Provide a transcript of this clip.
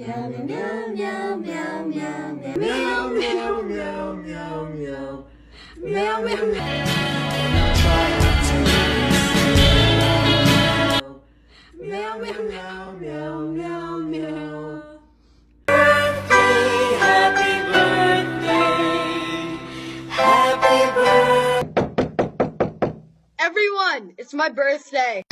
Meow meow meow meow meow meow meow meow meow meow meow meow meow meow meow meow meow meow. Birthday, happy birthday, happy birthday. Everyone, it's my birthday.